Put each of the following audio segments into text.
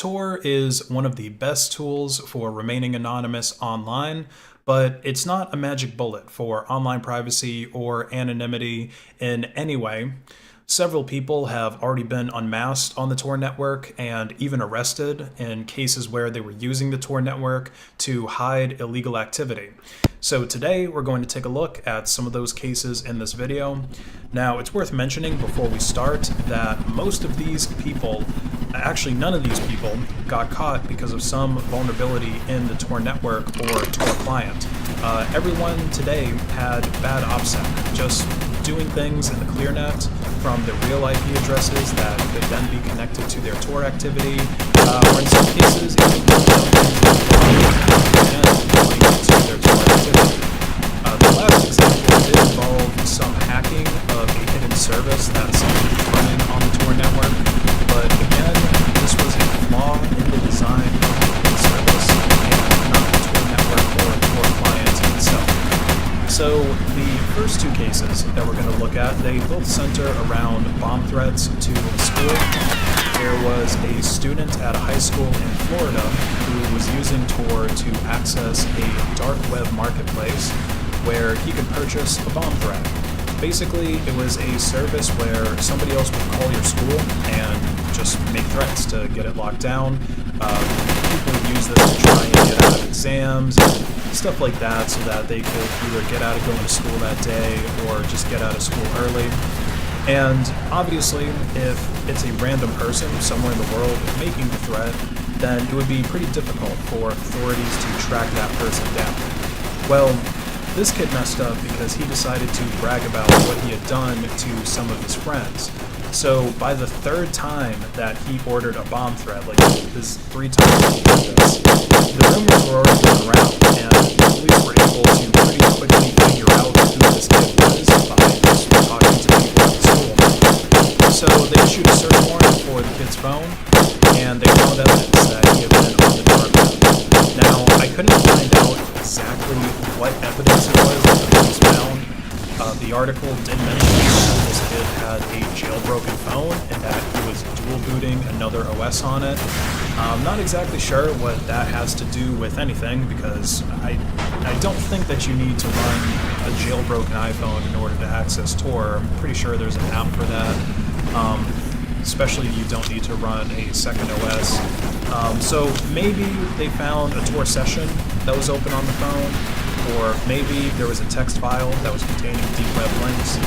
Tor is one of the best tools for remaining anonymous online, but it's not a magic bullet for online privacy or anonymity in any way. Several people have already been unmasked on the Tor network and even arrested in cases where they were using the Tor network to hide illegal activity. So today we're going to take a look at some of those cases in this video. Now, it's worth mentioning before we start that most of these people, actually none of these people, got caught because of some vulnerability in the Tor network or Tor client. Everyone today had bad OPSEC, just doing things in the ClearNet from the real IP addresses that could then be connected to their Tor activity, or in some cases even to their Tor activity. The last example did involve some hacking of a hidden service that someone was running on the Tor network, but again, this was a flaw in the design of the hidden service and not the Tor network or the Tor client itself. So the first two cases that we're going to look at, they both center around bomb threats to a school. There was a student at a high school in Florida who was using Tor to access a dark web marketplace where he could purchase a bomb threat. Basically, it was a service where somebody else would call your school and just make threats to get it locked down. People would use this to try and get out of exams and stuff like that so that they could either get out of going to school that day or just get out of school early. And obviously, if it's a random person somewhere in the world making the threat, then it would be pretty difficult for authorities to track that person down. Well, this kid messed up because he decided to brag about what he had done to some of his friends. So by the third time that he ordered a bomb threat, like this 3 times he did this, the rumors were already going around, and the police were able to pretty quickly figure out who this kid was by just talking to people at the school. So they issued a search warrant for the kid's phone, and they found evidence that he had been on the dark web. Now, I couldn't find out exactly what evidence it was that the police found. The article did mention that this kid had a jailbroken phone and that he was dual booting another OS on it. I'm not exactly sure what that has to do with anything because I don't think that you need to run a jailbroken iPhone in order to access Tor. I'm pretty sure there's an app for that. Especially you don't need to run a second OS. So maybe they found a Tor session that was open on the phone, or maybe there was a text file that was containing deep web links.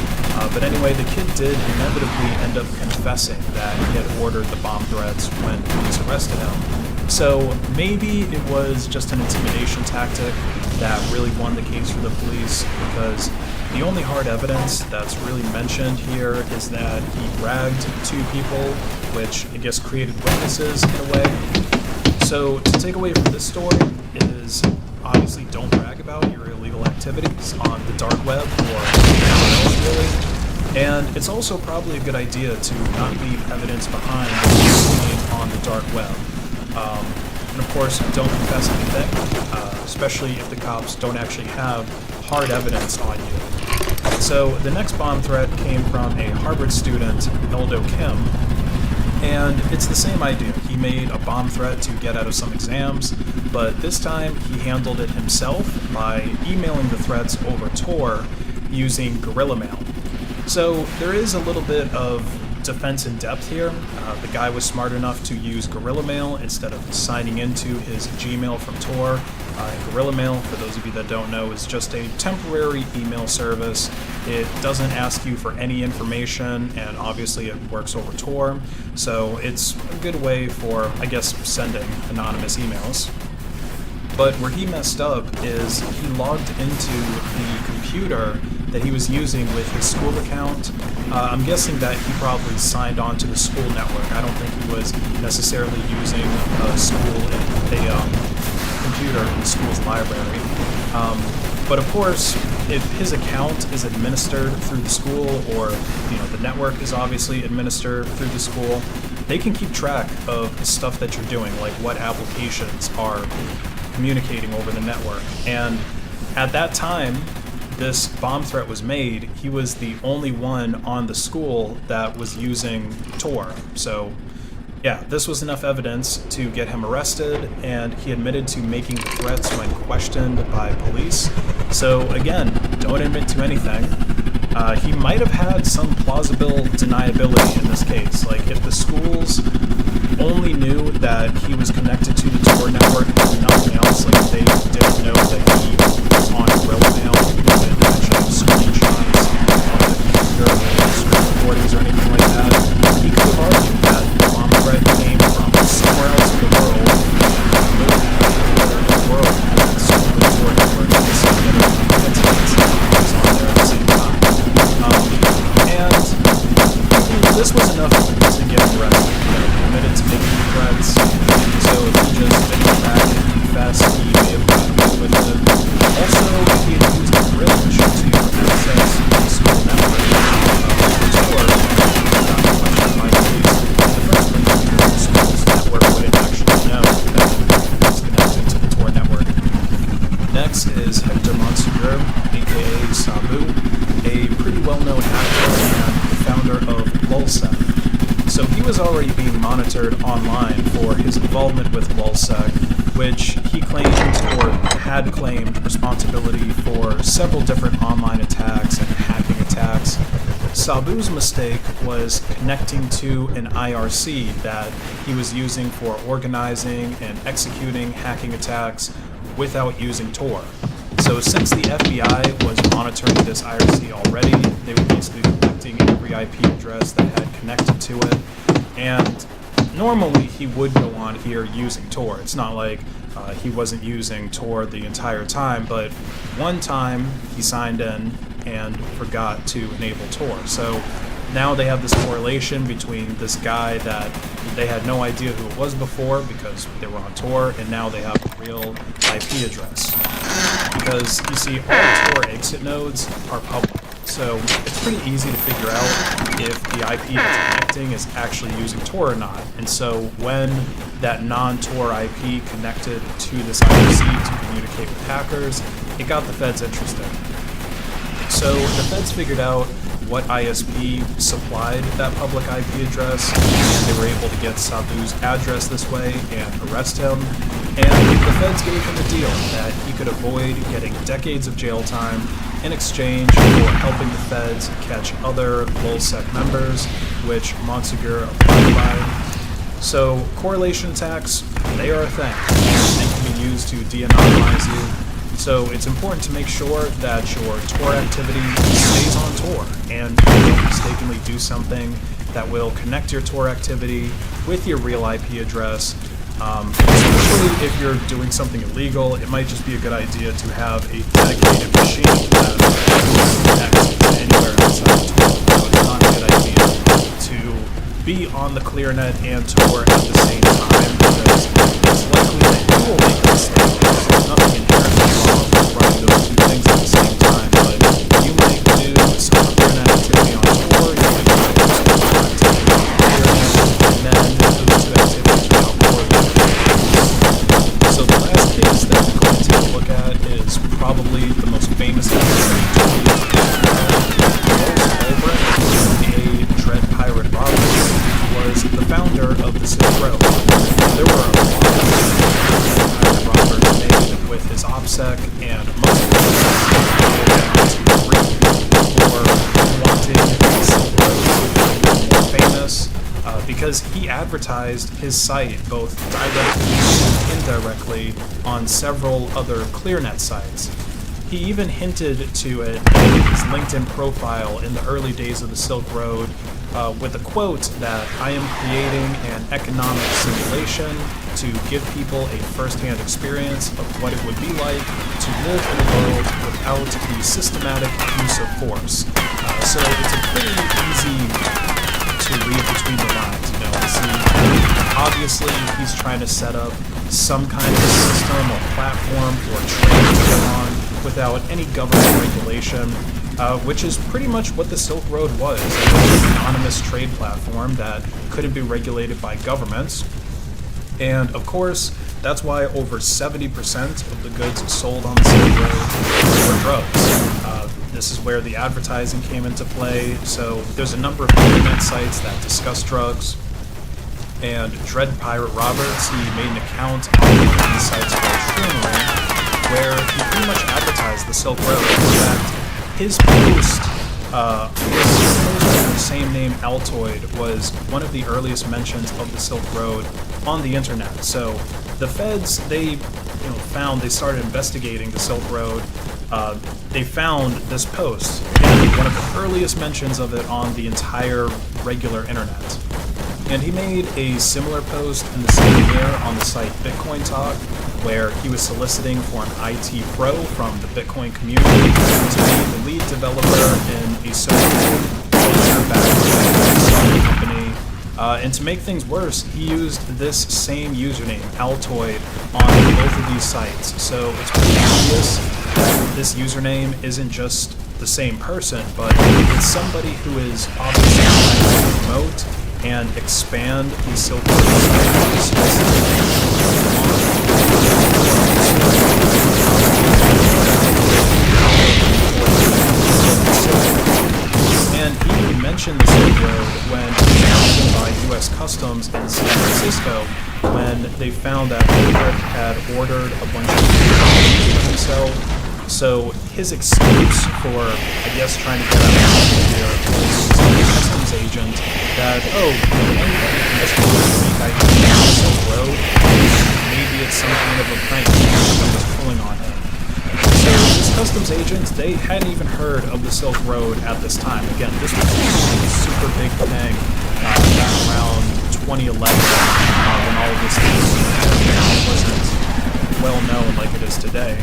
But anyway, the kid did inevitably end up confessing that he had ordered the bomb threats when police arrested him. So maybe it was just an intimidation tactic that really won the case for the police, because the only hard evidence that's really mentioned here is that he bragged to people, which I guess created witnesses in a way. So to take away from this story is obviously don't brag about your illegal activities on the dark web or anything else really. And it's also probably a good idea to not leave evidence behind what you're seeing on the dark web. And of course, don't confess anything, especially if the cops don't actually have hard evidence on you. So the next bomb threat came from a Harvard student, Eldo Kim, and it's the same idea. He made a bomb threat to get out of some exams, but this time he handled it himself by emailing the threats over Tor using Guerrilla Mail. So there is a little bit of defense in depth here. The guy was smart enough to use Guerrilla Mail instead of signing into his Gmail from Tor. Guerrilla Mail, for those of you that don't know, is just a temporary email service. It doesn't ask you for any information, and obviously it works over Tor, so it's a good way for, I guess, sending anonymous emails. But where he messed up is he logged into the computer that he was using with his school account. I'm guessing that he probably signed on to the school network. I don't think he was necessarily using a computer in the school's library. But of course, if his account is administered through the school, or the network is obviously administered through the school, they can keep track of the stuff that you're doing, like what applications are communicating over the network. And at that time this bomb threat was made, he was the only one on the school that was using Tor. So Yeah, this was enough evidence to get him arrested, and he admitted to making the threats when questioned by police. So again, don't admit to anything. He might have had some plausible deniability in this case. Like, if the schools only knew that he was connected to the Tor network and nothing else, like they didn't know that he was on Willmail, and actually have screenshots of the computer or screen recordings or anything like that, he could have argued that the bomb threat came from somewhere else in the world, literally anywhere in the world, and so the Tor network is getting entities that was on there at the same time. And this was enough to get him arrested. He admitted to making threats, so if he just didn't back and confessed, he may have gotten away with it. Also, if he had used a bridge to access the school network, the Tor got questioned by police in the first place because the school's network wouldn't actually know that he was connected to the Tor network. Next is Hector Monsegur, aka Sabu, a pretty well-known hacker and founder of LulzSec. So he was already being monitored online for his involvement with LulzSec, which he claimed or had claimed responsibility for several different online attacks and hacking attacks. Sabu's mistake was connecting to an IRC that he was using for organizing and executing hacking attacks without using Tor. So since the FBI was monitoring this IRC already, they were basically collecting every IP address that had connected to it, and normally he would go on here using Tor. It's not like he wasn't using Tor the entire time, but one time he signed in and forgot to enable Tor. So now they have this correlation between this guy that they had no idea who it was before because they were on Tor, and now they have a real IP address. Because, you see, all Tor exit nodes are public, so it's pretty easy to figure out if the IP that's connecting is actually using Tor or not. And so when that non-Tor IP connected to this IRC to communicate with hackers, it got the feds interested. So the feds figured out what ISP supplied that public IP address, and they were able to get Sabu's address this way and arrest him. And the feds gave him a deal that he could avoid getting decades of jail time in exchange for helping the feds catch other LulzSec members, which Monsegur abided by. So correlation attacks, they are a thing. They can be used to de-anonymize you. So it's important to make sure that your Tor activity stays on Tor, and you don't mistakenly do something that will connect your Tor activity with your real IP address. Especially if you're doing something illegal, it might just be a good idea to have a dedicated machine that connects anywhere outside of Tor. So it's not a good idea to be on the ClearNet and Tor at the same time, because it's likely that you will make a mistake. There's nothing inherently wrong with running those two things at the same time, but you might do some ClearNet activity on Tor, you might do some Tor activity on ClearNet, and then those two activities will outcoordinate. So the last case that we're going to take a look at is probably the most famous case aka Dread Pirate Roberts, was the founder of the Silk Road. There were a lot of Pirate Roberts made with his OPSEC, and most of them were wanting the Silk Road to be more famous, because he advertised his site both directly and indirectly on several other ClearNet sites. He even hinted to it in his LinkedIn profile in the early days of the Silk Road with a quote that I am creating an economic simulation to give people a first-hand experience of what it would be like to live in a world without the systematic use of force. So it's a pretty easy to read between the lines, you know, to see obviously he's trying to set up some kind of system or platform for trade to go on without any government regulation, which is pretty much what the Silk Road was. It was an anonymous trade platform that couldn't be regulated by governments. And of course, that's why over 70% of the goods sold on the Silk Road were drugs. This is where the advertising came into play. So there's a number of internet sites that discuss drugs. And Dread Pirate Roberts, he made an account on one of these sites called Streaming, where he pretty much advertised the Silk Road. In fact, his post with the same name, Altoid, was one of the earliest mentions of the Silk Road on the internet. So the feds, they started investigating the Silk Road. They found this post, again, one of the earliest mentions of it on the entire regular internet. And he made a similar post in the same year on the site Bitcoin Talk, where he was soliciting for an IT pro from the Bitcoin community to be the lead developer in a social venture-backed company. And to make things worse, he used this same username, Altoid, on both of these sites. So it's pretty obvious that this username isn't just the same person, but it's somebody who is obviously trying to promote and expand the Silk Road. And he even mentioned the Silk Road when he was found by U.S. Customs in San Francisco, when they found that Ulbricht had ordered a bunch of things for himself. So his excuse for, I guess, trying to get out of the customs agent that, anybody can just make ID on the Silk Road, maybe it's some kind of a prank that was pulling on him. So this customs agent, they hadn't even heard of the Silk Road at this time. Again, this was a super big thing back around 2011 when all of this wasn't well known like it is today.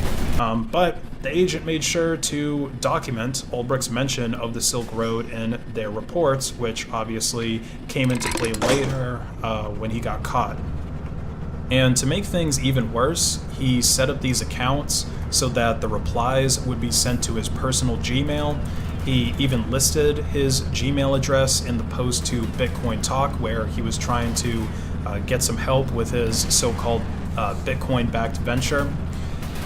But the agent made sure to document Ulbricht's mention of the Silk Road in their reports, which obviously came into play later when he got caught. And to make things even worse, he set up these accounts so that the replies would be sent to his personal Gmail. He even listed his Gmail address in the post to Bitcoin Talk, where he was trying to get some help with his so-called Bitcoin-backed venture.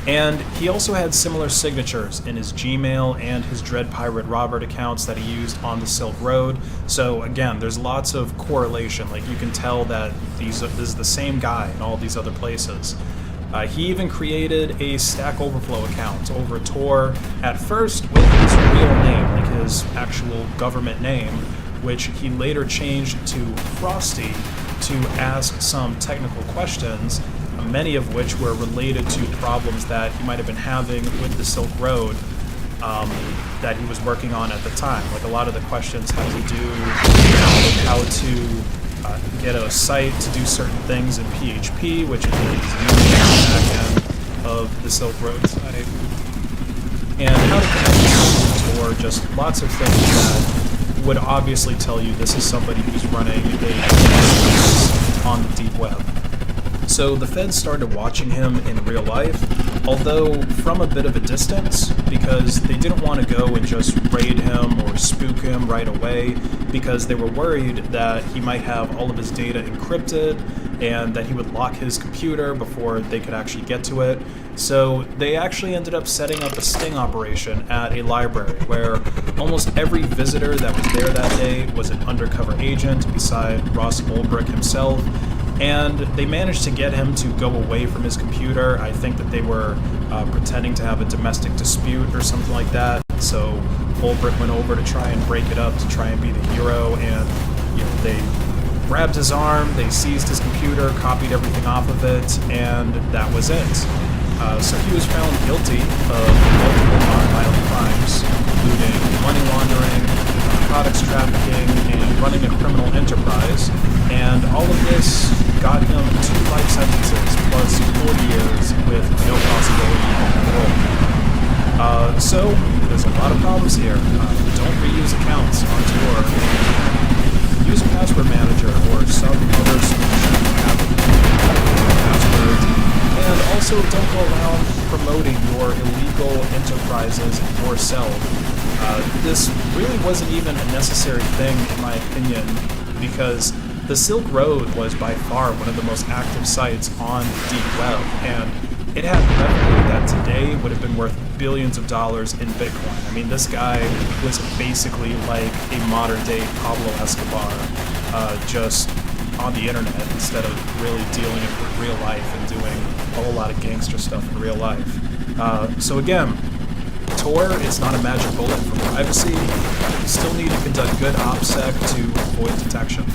And he also had similar signatures in his Gmail and his Dread Pirate Robert accounts that he used on the Silk Road. So again, there's lots of correlation. Like, you can tell that this is the same guy in all these other places. He even created a Stack Overflow account over Tor, at first with his real name, like his actual government name, which he later changed to Frosty to ask some technical questions, many of which were related to problems that he might have been having with the Silk Road that he was working on at the time. Like, a lot of the questions had to do with how to get a site to do certain things in PHP, which is what he's using on the back end of the Silk Road site, and how to connect to or just lots of things that would obviously tell you this is somebody who's running a business on the deep web. So the feds started watching him in real life, although from a bit of a distance, because they didn't want to go and just raid him or spook him right away, because they were worried that he might have all of his data encrypted and that he would lock his computer before they could actually get to it. So they actually ended up setting up a sting operation at a library where almost every visitor that was there that day was an undercover agent beside Ross Ulbricht himself. And they managed to get him to go away from his computer. I think that they were pretending to have a domestic dispute or something like that. So Ulbricht went over to try and break it up, to try and be the hero, and they grabbed his arm, they seized his computer, copied everything off of it, and that was it. So he was found guilty of multiple non-violent crimes, including money laundering, narcotics trafficking, and running a criminal enterprise. And all of this got him 2 life sentences plus 40 years with no possibility of parole. So there's a lot of problems here. Don't reuse accounts on Tor. Use a password manager or some other solution to have passwords. And also, don't go around promoting your illegal enterprises yourself. This really wasn't even a necessary thing, in my opinion, because the Silk Road was by far one of the most active sites on the deep web, and it had revenue that today would have been worth billions of dollars in Bitcoin. I mean, this guy was basically like a modern-day Pablo Escobar, just on the internet instead of really dealing with real life and doing a whole lot of gangster stuff in real life. So again, Tor is not a magic bullet for privacy. You still need to conduct good OPSEC to avoid detection.